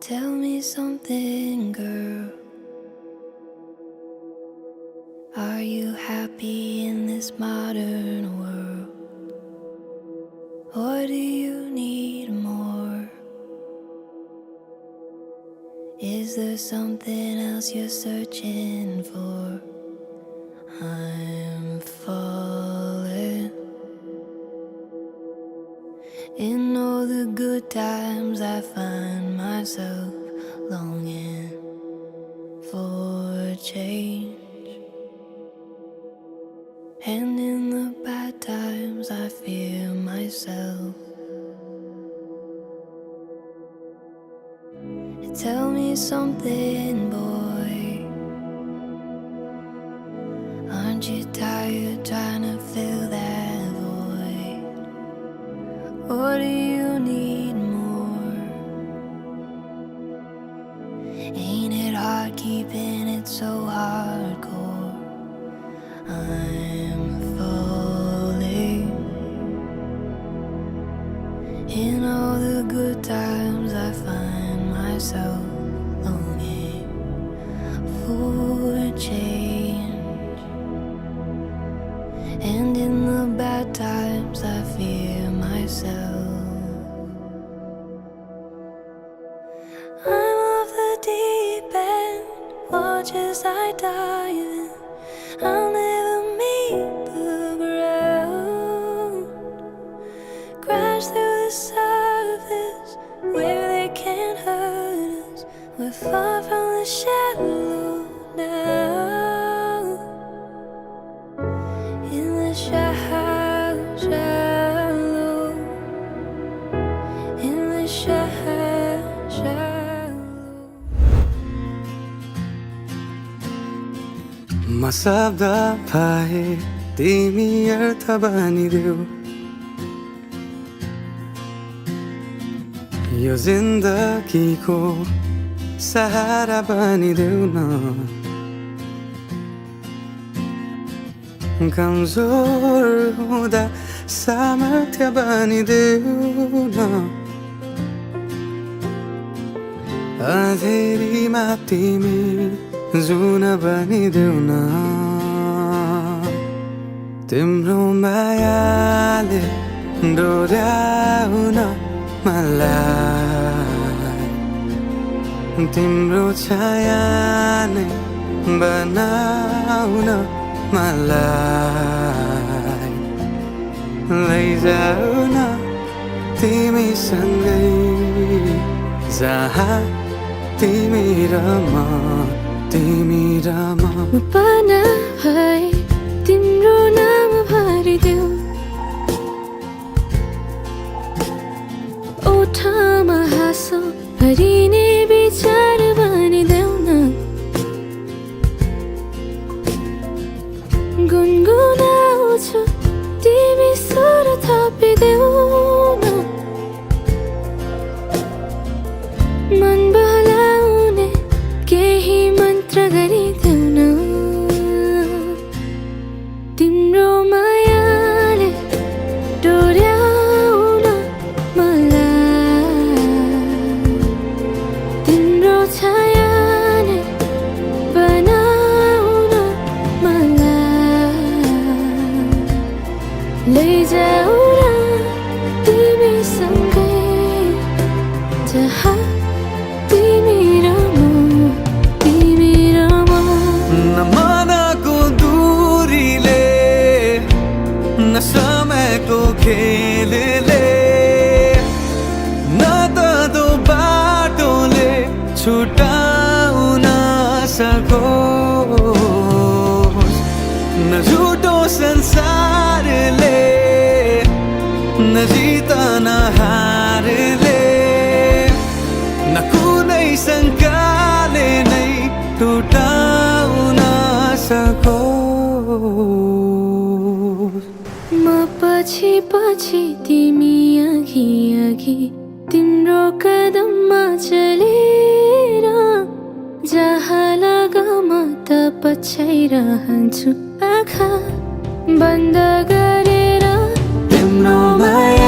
Tell me something, girl. Are you happy in this modern world? Or do you need more? Is there something else you're searching for? I'm falling. In all the good times I find myself longing for change. And in the bad times I fear myself. Tell me something, boy. Aren't you tired trying to fill that void? Or do you need more? Ain't it hard keeping it so hardcore? I'm falling. In all the good times I find myself longing for change. And in the bad times I fear myself. I'm off the deep end, watch as I dive in. I'll never meet the ground. Crash through the surface where they can't hurt us. We're far from the shallow now. In the shallow, in the shallow. मशब्द पाए तिमी अर्थ बनिदेऊ यो जिन्दगीको सहारा बनिदेऊ न कमजोर हुँदा सामर्थ्य बनिदेऊ न अँधेरीमा तिमी जुन बनिदेऊ न तिम्रो मायाले डोर्याउन मलाई तिम्रो छाया नै बनाउन मलाई लैजाऊ न तिमीसँगै जहाँ तिमी र म पाना भए तिम्रो नाम भरिदेऊ ओठमा हाँसो भरिने विचार बनिदेऊ न गुनगुनाउँछु तिमी स्वर थपिदेऊ न मन बहलाउने केही मन्त्र गरिदेऊ न तिम्रो मायाले डोर्याउन मलाई तिम्रो छाया नै बनाउन मलाई लैजाऊ न तिमीसँगै जहाँ समयको खेलले न त दो बाटोले छुटाउन सकोस् न झुटो संसारले न जित न हारले न कुनै शङ्काले नै टुटाउन सकोस् म पछि पछि तिमी अघि अघि तिम्रो कदममा चलेर जहाँ लग म त पछ्याइरहन्छु आँखा बन्द गरेर तिम्रो माया